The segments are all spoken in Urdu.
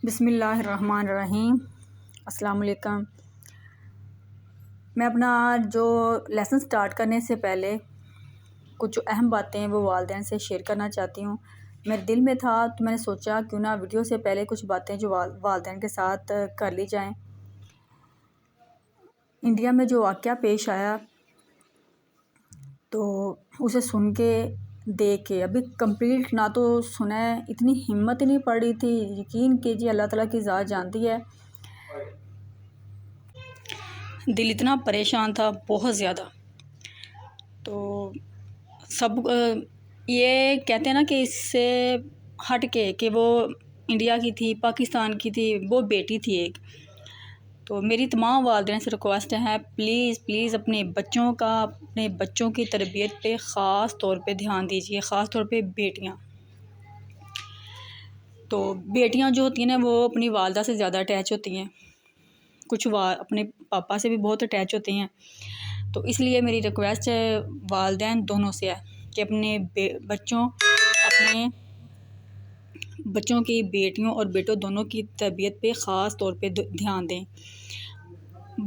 بسم اللہ الرحمن الرحیم۔ السلام علیکم۔ میں اپنا جو لیسن سٹارٹ کرنے سے پہلے کچھ اہم باتیں وہ والدین سے شیئر کرنا چاہتی ہوں۔ میرے دل میں تھا تو میں نے سوچا کیوں نہ ویڈیو سے پہلے کچھ باتیں جو والدین کے ساتھ کر لی جائیں۔ انڈیا میں جو واقعہ پیش آیا تو اسے سن کے دیکھ کے ابھی کمپلیٹ نہ تو سنا ہے، اتنی ہمت ہی نہیں پڑ رہی تھی۔ یقین کیجیے اللہ تعالیٰ کی ذات جانتی ہے، دل اتنا پریشان تھا بہت زیادہ۔ تو سب یہ کہتے ہیں نا کہ اس سے ہٹ کے کہ وہ انڈیا کی تھی، پاکستان کی تھی، وہ بیٹی تھی ایک۔ تو میری تمام والدین سے ریکویسٹ ہے پلیز پلیز اپنے بچوں کی تربیت پہ خاص طور پہ دھیان دیجیے، خاص طور پہ بیٹیاں۔ تو بیٹیاں جو ہوتی ہیں نا وہ اپنی والدہ سے زیادہ اٹیچ ہوتی ہیں، کچھ اپنے پاپا سے بھی بہت اٹیچ ہوتے ہیں۔ تو اس لیے میری ریکویسٹ ہے والدین دونوں سے ہے کہ اپنے بچوں کی بیٹیوں اور بیٹوں دونوں کی تربیت پہ خاص طور پہ دھیان دیں۔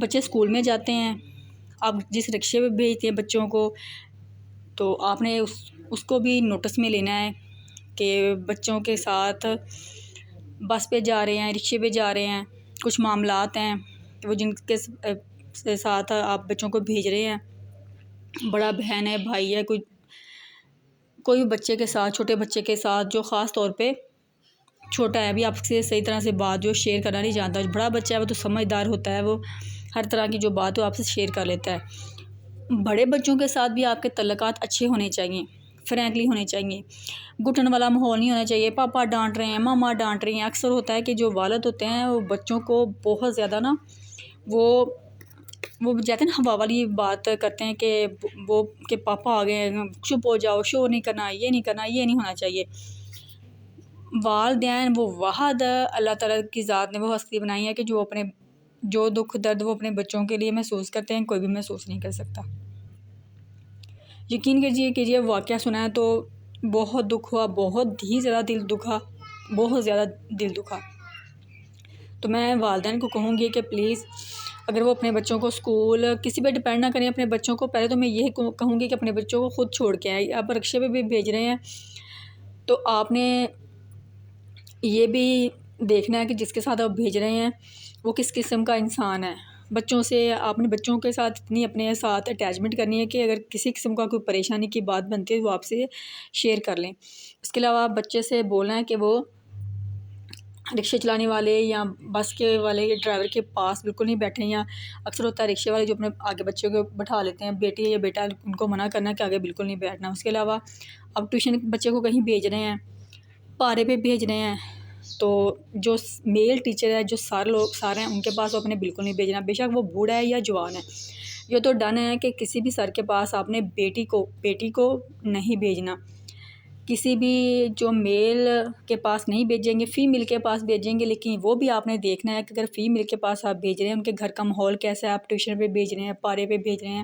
بچے اسکول میں جاتے ہیں، آپ جس رکشے پہ بھیجتے ہیں بچوں کو تو آپ نے اس کو بھی نوٹس میں لینا ہے کہ بچوں کے ساتھ بس پہ جا رہے ہیں، رکشے پہ جا رہے ہیں، کچھ معاملات ہیں کہ وہ جن کے ساتھ آپ بچوں کو بھیج رہے ہیں، بڑا بہن ہے، بھائی ہے، کوئی بچے کے ساتھ، چھوٹے بچے کے ساتھ جو خاص طور پہ چھوٹا ہے، ابھی آپ سے صحیح طرح سے بات جو شیئر کرنا نہیں جانتا، بڑا بچہ ہے وہ تو سمجھدار ہوتا ہے، وہ ہر طرح کی جو بات وہ آپ سے شیئر کر لیتا ہے۔ بڑے بچوں کے ساتھ بھی آپ کے تعلقات اچھے ہونے چاہیے، فرینکلی ہونے چاہیے، گھٹن والا ماحول نہیں ہونا چاہیے، پاپا ڈانٹ رہے ہیں، ماما ڈانٹ رہی ہیں۔ اکثر ہوتا ہے کہ جو والد ہوتے ہیں وہ بچوں کو بہت زیادہ نا وہ جاتے ہیں نا ہوا والی بات کرتے ہیں کہ پاپا آ گئے ہیں، چپ ہو جاؤ، شور نہیں کرنا، یہ نہیں کرنا، یہ نہیں ہونا چاہیے۔ والدین وہ واحد اللہ تعالیٰ کی ذات نے وہ ہستی بنائی ہے کہ جو دکھ درد وہ اپنے بچوں کے لیے محسوس کرتے ہیں کوئی بھی محسوس نہیں کر سکتا۔ یقین کیجیے واقعہ سنا ہے تو بہت دکھ ہوا، بہت ہی زیادہ دل دکھا، بہت زیادہ دل دکھا۔ تو میں والدین کو کہوں گی کہ پلیز اگر وہ اپنے بچوں کو اسکول کسی پہ ڈپینڈ نہ کریں، اپنے بچوں کو پہلے تو میں یہ کہوں گی کہ اپنے بچوں کو خود چھوڑ کے آئیں۔ آپ رکشے پہ بھی بھیج رہے ہیں تو آپ نے یہ بھی دیکھنا ہے کہ جس کے ساتھ آپ بھیج رہے ہیں وہ کس قسم کا انسان ہے۔ بچوں سے آپ نے بچوں کے ساتھ اتنی اپنے ساتھ اٹیچمنٹ کرنی ہے کہ اگر کسی قسم کا کوئی پریشانی کی بات بنتی ہے وہ آپ سے شیئر کر لیں۔ اس کے علاوہ بچے سے بولنا ہے کہ وہ رکشے چلانے والے یا بس کے والے ڈرائیور کے پاس بالکل نہیں بیٹھیں، یا اکثر ہوتا ہے رکشے والے جو اپنے آگے بچوں کو بٹھا لیتے ہیں، بیٹی یا بیٹا ان کو منع کرنا کہ آگے بالکل نہیں بیٹھنا۔ اس کے علاوہ اب ٹیوشن بچے کو کہیں بھیج رہے ہیں، پارے پہ بھیج رہے ہیں تو جو میل ٹیچر ہے، جو سارے ہیں ان کے پاس اپنے بالکل نہیں بھیجنا، بے شک وہ بوڑھا ہے یا جوان ہے۔ یہ تو ڈن ہے کہ کسی بھی سر کے پاس آپ نے بیٹی کو نہیں بھیجنا، کسی بھی جو میل کے پاس نہیں بھیجیں گے، فیمیل کے پاس بھیجیں گے، لیکن وہ بھی آپ نے دیکھنا ہے کہ اگر فیمیل کے پاس آپ بھیج رہے ہیں ان کے گھر کا ماحول کیسا ہے، آپ ٹیوشن پہ بھیج رہے ہیں، پارے پہ بھیج رہے ہیں،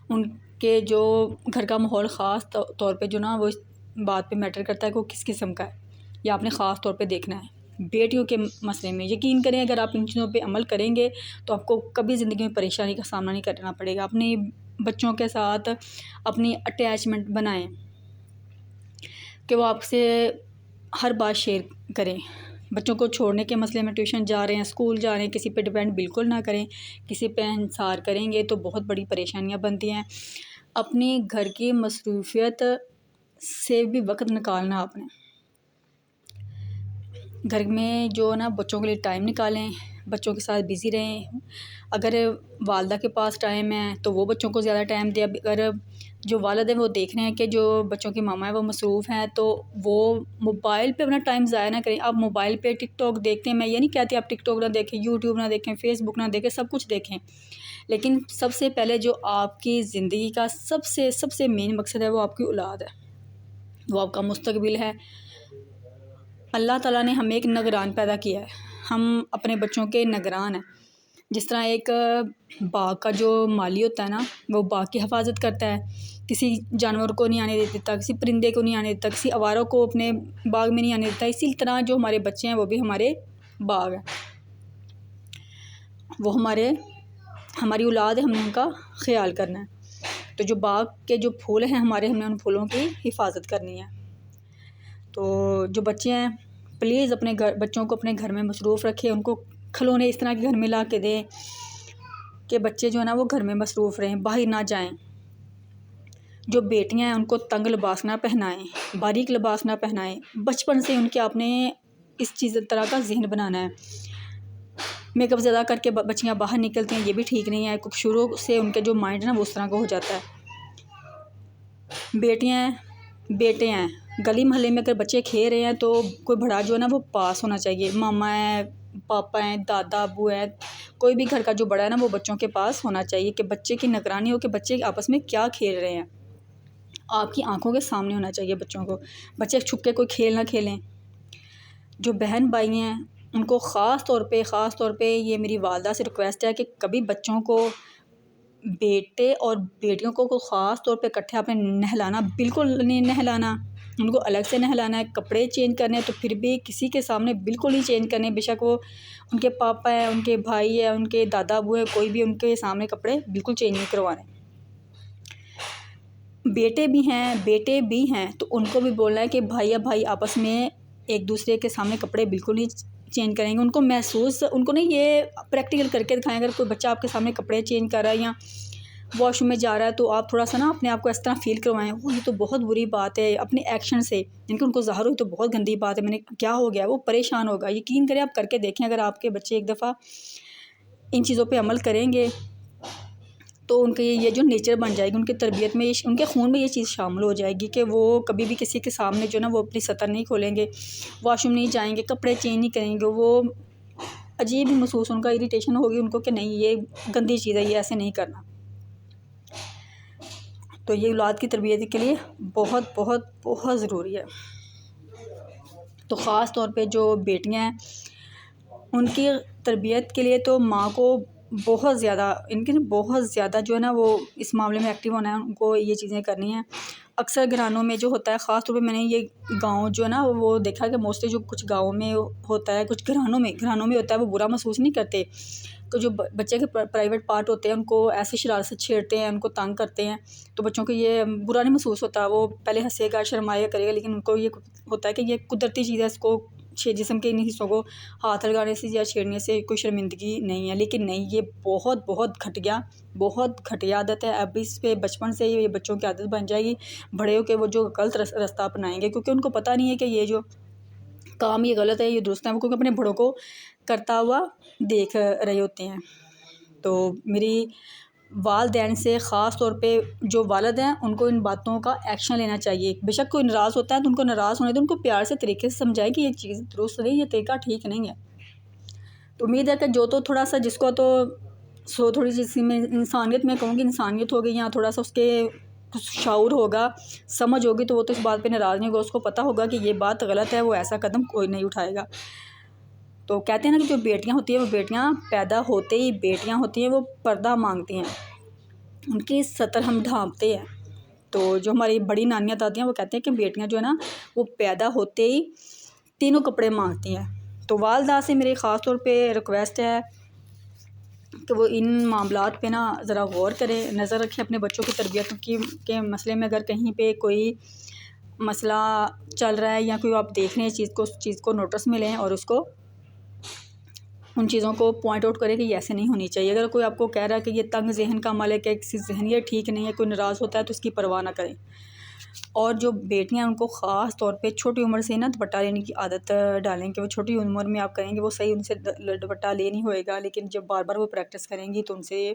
ان کے جو گھر کا ماحول خاص طور پہ جو نا وہ اس بات پہ میٹر کرتا ہے کہ وہ کس قسم کا ہے، یہ آپ نے خاص طور پہ دیکھنا ہے۔ بیٹیوں کے مسئلے میں یقین کریں اگر آپ ان چیزوں پہ عمل کریں گے تو آپ کو کبھی زندگی میں پریشانی کا سامنا نہیں کرنا پڑے گا۔ اپنے بچوں کے ساتھ اپنی اٹیچمنٹ بنائیں کہ وہ آپ سے ہر بات شیئر کریں۔ بچوں کو چھوڑنے کے مسئلے میں ٹیوشن جا رہے ہیں، اسکول جا رہے ہیں، کسی پہ ڈیپینڈ بالکل نہ کریں، کسی پہ انحصار کریں گے تو بہت بڑی پریشانیاں بنتی ہیں۔ اپنی گھر کی مصروفیت سے بھی وقت نکالنا، آپ نے گھر میں جو نا بچوں کے لیے ٹائم نکالیں، بچوں کے ساتھ بزی رہیں۔ اگر والدہ کے پاس ٹائم ہے تو وہ بچوں کو زیادہ ٹائم دے، اگر جو والد ہیں وہ دیکھ رہے ہیں کہ جو بچوں کی ماما ہے وہ مصروف ہیں تو وہ موبائل پہ اپنا ٹائم ضائع نہ کریں۔ آپ موبائل پہ ٹک ٹاک دیکھتے ہیں، میں یہ نہیں کہتی آپ ٹک ٹاک نہ دیکھیں، یوٹیوب نہ دیکھیں، فیس بک نہ دیکھیں، سب کچھ دیکھیں، لیکن سب سے پہلے جو آپ کی زندگی کا سب سے مین مقصد ہے وہ آپ کی اولاد ہے، وہ آپ کا مستقبل ہے۔ اللہ تعالیٰ نے ہمیں ایک نگران پیدا کیا ہے، ہم اپنے بچوں کے نگران ہیں۔ جس طرح ایک باغ کا جو مالی ہوتا ہے نا، وہ باغ کی حفاظت کرتا ہے، کسی جانور کو نہیں آنے دیتا، کسی پرندے کو نہیں آنے دیتا، کسی آواروں کو اپنے باغ میں نہیں آنے دیتا، اسی طرح جو ہمارے بچے ہیں وہ بھی ہمارے باغ ہیں، وہ ہماری اولاد ہے، ہم نے ان کا خیال کرنا ہے۔ تو جو باغ کے جو پھول ہیں ہمارے، ہم نے ان پھولوں کی حفاظت کرنی ہے۔ تو جو بچے ہیں پلیز اپنے بچوں کو اپنے گھر میں مصروف رکھیں، ان کو کھلونے اس طرح کے گھر میں لا کے دیں کہ بچے جو ہے نا وہ گھر میں مصروف رہیں، باہر نہ جائیں۔ جو بیٹیاں ہیں ان کو تنگ لباس نہ پہنائیں، باریک لباس نہ پہنائیں، بچپن سے ان کے آپ نے اس طرح کا ذہن بنانا ہے۔ میک اپ زیادہ کر کے بچیاں باہر نکلتی ہیں، یہ بھی ٹھیک نہیں ہے، شروع سے ان کے جو مائنڈ ہے نا وہ اس طرح کا ہو جاتا ہے۔ بیٹیاں ہیں، بیٹے ہیں، گلی محلے میں اگر بچے کھیل رہے ہیں تو کوئی بڑا جو ہے نا وہ پاس ہونا چاہیے، ماما ہے، پاپا ہیں، دادا ابو ہیں، کوئی بھی گھر کا جو بڑا ہے نا وہ بچوں کے پاس ہونا چاہیے کہ بچے کی نگرانی ہو کہ بچے آپس میں کیا کھیل رہے ہیں، آپ کی آنکھوں کے سامنے ہونا چاہیے بچوں کو، بچے چھپ کے کوئی کھیل نہ کھیلیں۔ جو بہن بھائی ہیں ان کو خاص طور پہ یہ میری والدہ سے ریکویسٹ ہے کہ کبھی بچوں کو، بیٹے اور بیٹیوں کو خاص طور پہ اکٹھے آپ نے نہلانا بالکل نہیں نہلانا، ان کو الگ سے نہلانا ہے، کپڑے چینج کرنے تو پھر بھی کسی کے سامنے بالکل نہیں چینج کرنے، بے شک وہ ان کے پاپا ہیں، ان کے بھائی ہیں، ان کے دادا ابو ہیں، کوئی بھی ان کے سامنے کپڑے بالکل چینج نہیں کروانے۔ بیٹے بھی ہیں تو ان کو بھی بولنا ہے کہ بھائی آپس میں ایک دوسرے کے سامنے کپڑے بالکل نہیں چینج کریں گے، ان کو محسوس، ان کو نہیں، یہ پریکٹیکل کر کے دکھائیں۔ اگر کوئی بچہ آپ کے سامنے کپڑے چینج کر رہا ہے یا واش روم میں جا رہا ہے تو آپ تھوڑا سا نا اپنے آپ کو اس طرح فیل کروائیں، وہ یہ تو بہت بری بات ہے، اپنے ایکشن سے جن کو ان کو ظاہر ہوئی تو بہت گندی بات ہے، میں نے کیا ہو گیا، وہ پریشان ہوگا۔ یقین کریں، آپ کر کے دیکھیں، اگر آپ کے بچے ایک دفعہ ان چیزوں پہ عمل کریں گے تو ان کے یہ جو نیچر بن جائے گی، ان کی تربیت میں، ان کے خون میں یہ چیز شامل ہو جائے گی کہ وہ کبھی بھی کسی کے سامنے جو نا وہ اپنی سطر نہیں کھولیں گے، واش روم نہیں جائیں گے، کپڑے چینج نہیں کریں گے، وہ عجیب ہی محسوس، ان کا اریٹیشن ہوگی ان کو کہ نہیں یہ گندی چیز ہے، یہ ایسے نہیں کرنا۔ تو یہ اولاد کی تربیت کے لیے بہت بہت بہت ضروری ہے۔ تو خاص طور پہ جو بیٹیاں ہیں ان کی تربیت کے لیے تو ماں کو بہت زیادہ جو ہے نا وہ اس معاملے میں ایکٹیو ہونا ہے، ان کو یہ چیزیں کرنی ہیں۔ اکثر گھرانوں میں جو ہوتا ہے، خاص طور پہ میں نے یہ گاؤں جو ہے نا وہ دیکھا کہ موسٹلی جو کچھ گاؤں میں ہوتا ہے، کچھ گھرانوں میں ہوتا ہے، وہ برا محسوس نہیں کرتے کہ جو بچے کے پرائیویٹ پارٹ ہوتے ہیں ان کو ایسے شرارت سے چھیڑتے ہیں، ان کو تنگ کرتے ہیں، تو بچوں کو یہ برا نہیں محسوس ہوتا، وہ پہلے ہنسے گا، شرمائے کرے گا، لیکن ان کو یہ ہوتا ہے کہ یہ قدرتی چیز ہے، اس کو جسم کے ان حصوں کو ہاتھ لگانے سے یا چھیڑنے سے کوئی شرمندگی نہیں ہے۔ لیکن نہیں، یہ بہت گھٹیا عادت ہے۔ اب اس پہ بچپن سے یہ بچوں کی عادت بن جائے گی، بڑے ہو کے وہ جو غلط راستہ اپنائیں گے، کیونکہ ان کو پتہ نہیں ہے کہ یہ جو کام یہ غلط ہے، یہ درست ہے، وہ کیونکہ اپنے بڑوں کو کرتا ہوا دیکھ رہے ہوتے ہیں۔ تو میری والدین سے، خاص طور پہ جو والد ہیں، ان کو ان باتوں کا ایکشن لینا چاہیے۔ بے شک کوئی ناراض ہوتا ہے تو ان کو ناراض ہونے دیں، ان کو پیار سے طریقے سے سمجھائیں کہ یہ چیز درست نہیں، یہ طریقہ ٹھیک نہیں ہے۔ تو امید ہے کہ جو تو تھوڑا سا جس کو تو تھوڑی سی میں انسانیت، میں کہوں گی انسانیت ہوگی، یا تھوڑا سا اس کے کچھ شعور ہوگا، سمجھ ہوگی، تو وہ تو اس بات پہ ناراض نہیں ہوگا، اس کو پتہ ہوگا کہ یہ بات غلط ہے، وہ ایسا قدم کوئی نہیں اٹھائے گا۔ تو کہتے ہیں نا کہ جو بیٹیاں ہوتی ہیں وہ بیٹیاں پیدا ہوتے ہی بیٹیاں ہوتی ہیں وہ پردہ مانگتی ہیں، ان کی سطر ہم ڈھانپتے ہیں۔ تو جو ہماری بڑی نانیاں دادیاں وہ کہتے ہیں کہ بیٹیاں جو ہے نا وہ پیدا ہوتے ہی تینوں کپڑے مانگتی ہیں۔ تو والدہ سے میری خاص طور پہ ریکویسٹ ہے کہ وہ ان معاملات پہ نا ذرا غور کریں، نظر رکھیں اپنے بچوں کی تربیت کے مسئلے میں۔ اگر کہیں پہ کوئی مسئلہ چل رہا ہے یا کوئی آپ دیکھ رہے ہیں چیز کو، اس چیز کو نوٹس میں لیں اور اس کو ان چیزوں کو پوائنٹ آؤٹ کرے کہ یہ ایسے نہیں ہونی چاہیے۔ اگر کوئی آپ کو کہہ رہا ہے کہ یہ تنگ ذہن کا عمل ہے، کہ کسی ذہنیت ٹھیک نہیں ہے، کوئی ناراض ہوتا ہے تو اس کی پرواہ نہ کریں۔ اور جو بیٹیاں ان کو خاص طور پہ چھوٹی عمر سے نا دوپٹہ لینے کی عادت ڈالیں کہ وہ چھوٹی عمر میں آپ کریں گے وہ صحیح، ان سے دوپٹہ لے نہیں ہوئے گا، لیکن جب بار بار وہ پریکٹس کریں گی تو ان سے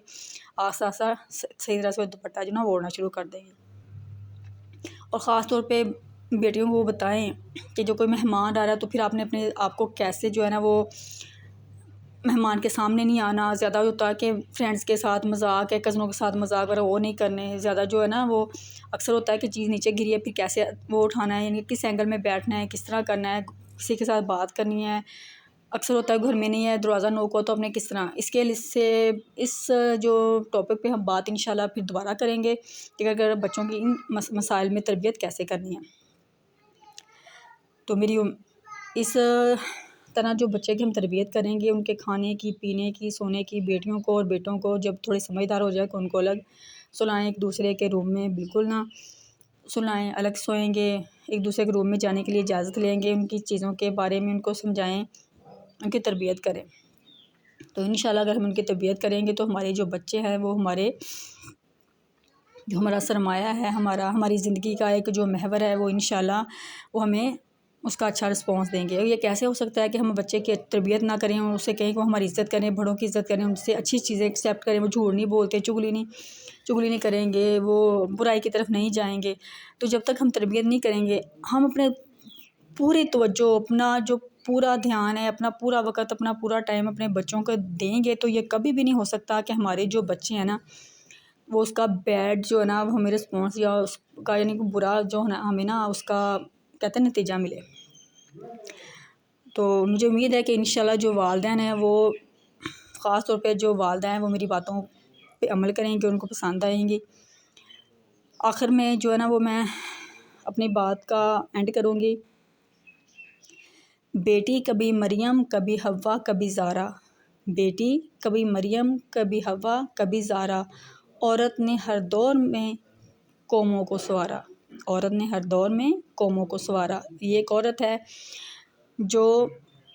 آسا صحیح طرح سے دوپٹہ جو نا وہ اوڑھنا شروع کر دیں گے۔ اور خاص طور پہ بیٹیوں کو وہ بتائیں کہ جو کوئی مہمان آ رہا ہے تو پھر آپ نے اپنے آپ کو کیسے جو ہے نا وہ مہمان کے سامنے نہیں آنا، زیادہ ہوتا ہے کہ فرینڈس کے ساتھ مذاق ہے، کزنوں کے ساتھ مذاق وغیرہ وہ نہیں کرنے، زیادہ جو ہے نا وہ اکثر ہوتا ہے کہ چیز نیچے گری ہے پھر کیسے وہ اٹھانا ہے، یعنی کس اینگل میں بیٹھنا ہے، کس طرح کرنا ہے، کسی کے ساتھ بات کرنی ہے، اکثر ہوتا ہے گھر میں نہیں ہے، دروازہ نوک ہو تو اپنے کس طرح، اس کے سے اس جو ٹاپک پہ ہم بات انشاءاللہ پھر دوبارہ کریں گے کہ اگر بچوں کی ان مسائل میں تربیت کیسے کرنی ہے۔ تو میری اس طرح جو بچے کی ہم تربیت کریں گے، ان کے کھانے کی، پینے کی، سونے کی، بیٹیوں کو اور بیٹوں کو جب تھوڑے سمجھدار ہو جائے کہ ان کو الگ سلائیں، ایک دوسرے کے روم میں بالکل نہ سلائیں، الگ سوئیں گے، ایک دوسرے کے روم میں جانے کے لیے اجازت لیں گے، ان کی چیزوں کے بارے میں ان کو سمجھائیں، ان کی تربیت کریں۔ تو انشاءاللہ اگر ہم ان کی تربیت کریں گے تو ہمارے جو بچے ہیں وہ جو ہمارا سرمایہ ہے، ہماری زندگی کا ایک جو محور ہے، وہ انشاءاللہ وہ ہمیں اس کا اچھا رسپانس دیں گے۔ اور یہ کیسے ہو سکتا ہے کہ ہم بچے کی تربیت نہ کریں اور اسے کہیں کہ وہ ہماری عزت کریں، بڑوں کی عزت کریں، ان سے اچھی چیزیں ایکسیپٹ کریں، وہ جھوٹ نہیں بولتے، چغلی نہیں کریں گے، وہ برائی کی طرف نہیں جائیں گے۔ تو جب تک ہم تربیت نہیں کریں گے، ہم اپنے پوری توجہ، اپنا جو پورا دھیان ہے، اپنا پورا وقت، اپنا پورا ٹائم اپنے بچوں کو دیں گے تو یہ کبھی بھی نہیں ہو سکتا کہ ہمارے جو بچے ہیں نا وہ اس کا بیڈ جو ہے نا وہ ہمیں رسپانس یا اس کا یعنی کہ برا جو ہے نا ہمیں نا اس کا کہتے ہیں نتیجہ ملے۔ تو مجھے امید ہے کہ انشاءاللہ جو والدین ہیں وہ خاص طور پہ جو والدہ ہیں وہ میری باتوں پہ عمل کریں گے، ان کو پسند آئیں گی۔ آخر میں جو ہے نا وہ میں اپنی بات کا اینڈ کروں گی۔ بیٹی کبھی مریم کبھی حوا کبھی زارا، بیٹی کبھی مریم کبھی حوا کبھی زارا، عورت نے ہر دور میں قوموں کو سنوارا، عورت نے ہر دور میں قوموں کو سنوارا۔ یہ ایک عورت ہے جو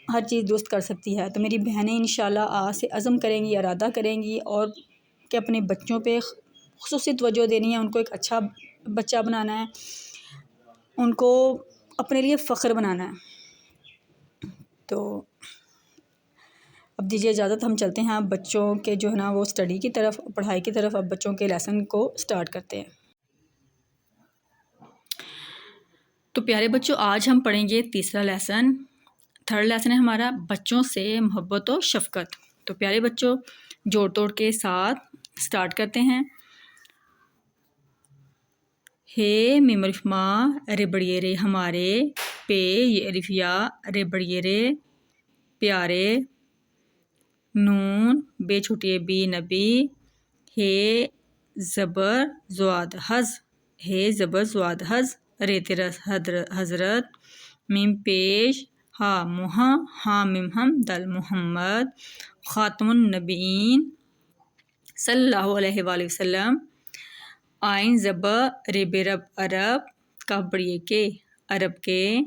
ہر چیز درست کر سکتی ہے۔ تو میری بہنیں انشاءاللہ آج سے عزم کریں گی، ارادہ کریں گی اور کہ اپنے بچوں پہ خصوصی توجہ دینی ہے، ان کو ایک اچھا بچہ بنانا ہے، ان کو اپنے لیے فخر بنانا ہے۔ تو اب دیجیے اجازت، ہم چلتے ہیں اب بچوں کے جو ہے نا وہ اسٹڈی کی طرف، پڑھائی کی طرف، اب بچوں کے لیسن کو سٹارٹ کرتے ہیں۔ تو پیارے بچوں، آج ہم پڑھیں گے تیسرا لیسن، تھرڈ لیسن ہے ہمارا بچوں سے محبت و شفقت۔ تو پیارے بچوں، جوڑ توڑ کے ساتھ سٹارٹ کرتے ہیں۔ ہے میم الف ماں رے بڑیے رے ہمارے، پے یہ الف یا رے بڑیے رے پیارے، نون بے چھوٹیے بی نبی، ہے زبر زواد حز، ہے زبر زواد حز، رے تیرا حضرت، میم پیش ہا مہا، ہا میم ہم دل محمد، خاتم النبیین صلی اللہ علیہ وآلہ وسلم، آئین زبر رے بے رب عرب، کاف بڑیے کے عرب کے،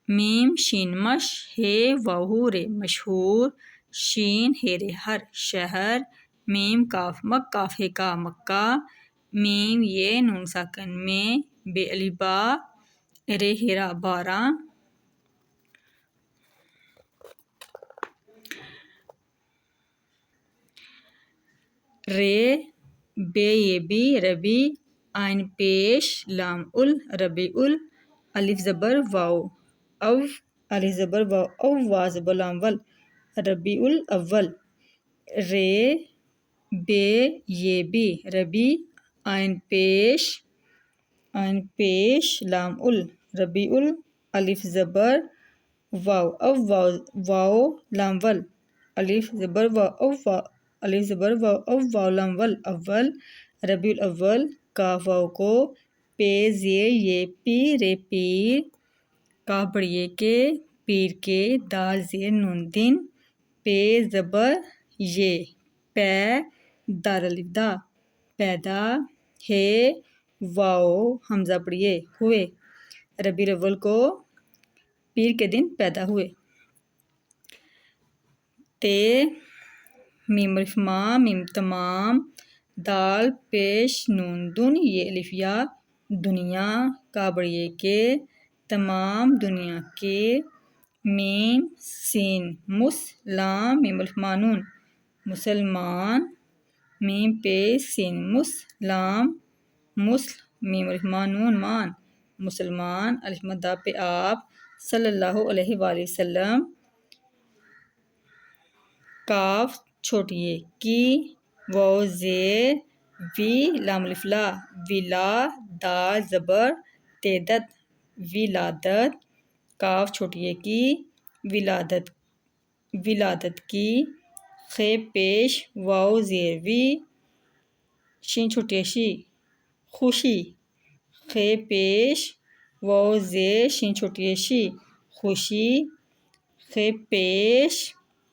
میم شین مش ہے واہو رے مشہور، شین ہے رے ہر شہر، میم کاف مک کاف ہے کا مکہ، میم یہ نون ساکن میں، بے الف با رے ہیرا بارہ، رے بے یہ بی ربی، آئین پیش لام ال ربی ال، الف زبر واو او، الف زبر واو او، وا زبر لام ول، ربی الاول، رے بے یہ بی ربی، آئین پیش لام ال ربی ال، الف زبر واو او، واو لام ول، الف زبر واو او، الف زبر واو او، واو لام ول، اول، ربی الاول، کاف واو کو، پے زیر یہ پی رے پیر، کاف بڑیے کے پیر کے، دال زیر نون دن، پے زبر یہ پے، دال الف دا پیدا، ہے واو حمزہ بڑیے ہوئے، ربی الاول کو پیر کے دن پیدا ہوئے۔ تے میم الف ماں میم تمام، دال پیش نون دن یہ الف یا دنیا، کا بڑیے کے تمام دنیا کے، میم سین مس لام میم الف ماں نون مسلمان، میم پیش سین مس لام مسل، میم الف ماں نون مان مسلمان، الف مدہ پہ آپ صلی اللہ علیہ وآلہ وسلم، کاف چھوٹیے کی، واو زیر وی لام الف لا، ولا، دال زبر تیدت، ولادت، کاف چھوٹیے کی، ولادت، ولادت کی، خ پیش واو زیر وی، شین چھوٹی شی خوشی، خ پیش واو زیر شین چھوٹی شی خوشی، خ پیش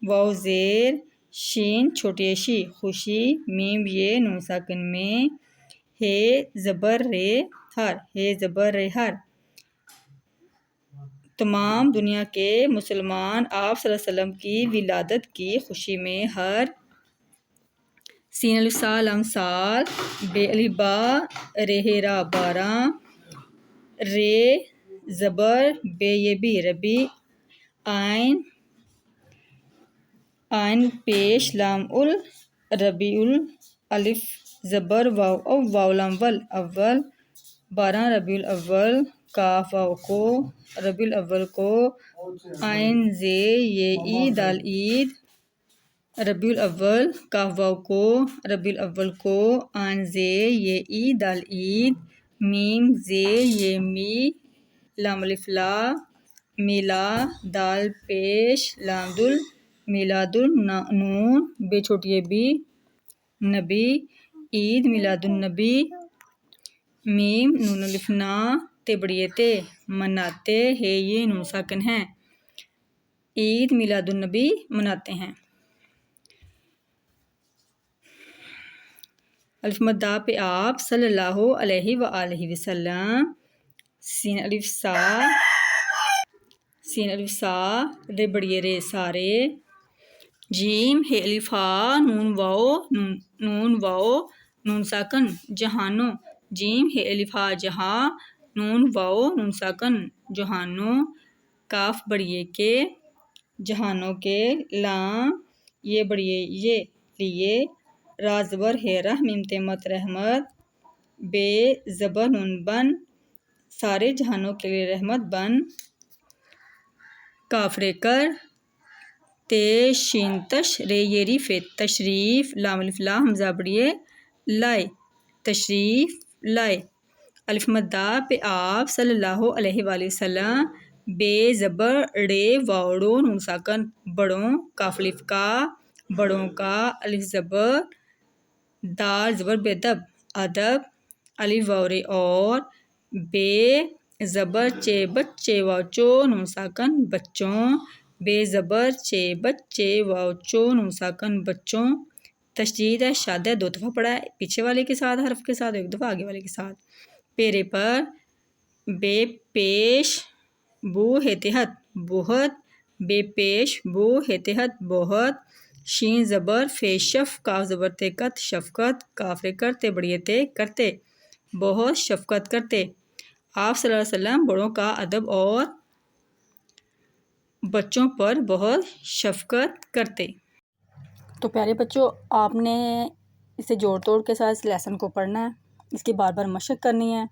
واو زیر شین چھوٹی شی خوشی، میم یہ نون ساکن میں، ہے زبر رے ہر، ہے زبر رے ہر۔ تمام دنیا کے مسلمان آپ صلی اللہ علیہ وسلم کی ولادت کی خوشی میں ہر، سین الف سا لام سال، بے الف با رے را 12، رے زبر بے یہ بھی ربی، عین پیش لام ال، ربیع الف زبر واو او واو لام ول اول، 12 ربیع الاول، کاف واو کو ربیع الاول کو، عین زے یہ ای دال عید، ربیع الاول، کاف واو کو ربیع الاول کو، عین زے یہ ای دال عید، میم زے یہ می، لام الف لا، میلا، دال پیش لام دل، میلاد نون بے چھوٹی بی، نبی، عید میلاد النبی، میم نون الف نا تے بڑی تے، مناتے، ہے یہ نون ساکن ہیں، عید میلاد النبی مناتے ہیں۔ الف مدہ پہ آپ صلی اللہ علیہ وآلہ وسلم، سین الف سا رے بڑی رے سارے، جیم ہے الف ہا نون واؤ نون ساکن جہانو، جیم ہے الف ہا جہاں، نون واؤ نون ساکن جہانو، کاف بڑی کے جہانوں کے، لام یہ بڑی یہ لیے، را زبر ہے رہ میم تے مت رحمت، بے زبر نون بن سارے جہانوں کے لیے رحمت بن، کاف رے کر، تے شین تش رے یہ ریف تشریف، لام الف لا حمزہ بڑیے لائے تشریف لائے، الف مدہ پہ آپ صلی اللہ علیہ وآلہ وسلم، بے زبر ڑے واؤڑو نون ساکن بڑوں، کاف الف کا بڑوں کا، الف زبر دال زبر بے دب ادب، الف واو رے اور، بے زبر چے بچے واو چو نون ساکن بچوں، بے زبر چے بچے واو چو نون ساکن بچوں، تشدید ہے شاد ہے، 2 دفعہ پڑھا ہے، پیچھے والے کے ساتھ حرف کے ساتھ، 1 دفعہ آگے والے کے ساتھ، پیرے پر، بے پیش بو ہے تحت بہت، بے پیش بو ہے تحت بہت، شین زبر فے شف، کاف زبر تے کت شفقت، کاف رے کرتے بڑی تے کرتے، بہت شفقت کرتے، آپ صلی اللہ علیہ وسلم بڑوں کا ادب اور بچوں پر بہت شفقت کرتے۔ تو پیارے بچوں، آپ نے اسے جوڑ توڑ کے ساتھ اس لیسن کو پڑھنا ہے، اس کی بار بار مشق کرنی ہے،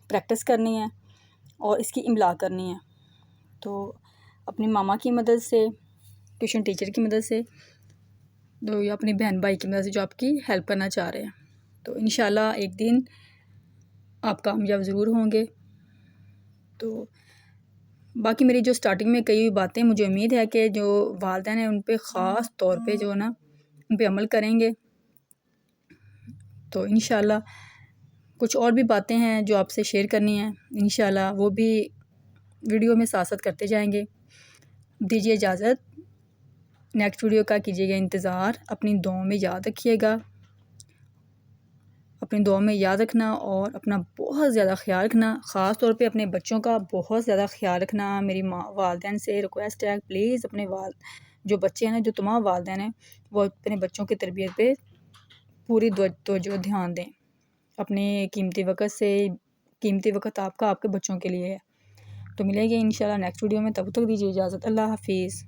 پریکٹس کرنی ہے اور اس کی املا کرنی ہے۔ تو اپنی ماما کی مدد سے، ٹیوشن ٹیچر کی مدد سے، تو یا اپنی بہن بھائی کی مدد سے جو آپ کی ہیلپ کرنا چاہ رہے ہیں، تو انشاءاللہ ایک دن آپ کامیاب ضرور ہوں گے۔ تو باقی میری جو سٹارٹنگ میں کئی باتیں مجھے امید ہے کہ جو والدین ہیں ان پہ خاص طور پہ جو نا ان پہ عمل کریں گے، تو انشاءاللہ کچھ اور بھی باتیں ہیں جو آپ سے شیئر کرنی ہیں، انشاءاللہ وہ بھی ویڈیو میں ساتھ ساتھ کرتے جائیں گے۔ دیجیے اجازت، نیکسٹ ویڈیو کا کیجیے گا انتظار، اپنی دعاؤں میں یاد رکھیے گا، اپنی دعاؤں میں یاد رکھنا اور اپنا بہت زیادہ خیال رکھنا، خاص طور پہ اپنے بچوں کا بہت زیادہ خیال رکھنا۔ میری والدین سے ریکویسٹ ہے پلیز اپنے جو بچے ہیں نا، جو تمام والدین ہیں وہ اپنے بچوں کی تربیت پہ پوری توجہ دھیان دیں، اپنے قیمتی وقت آپ کا آپ کے بچوں کے لیے ہے۔ تو ملیں گے انشاءاللہ نیکسٹ ویڈیو میں، تب تک دیجیے اجازت، اللہ حافظ۔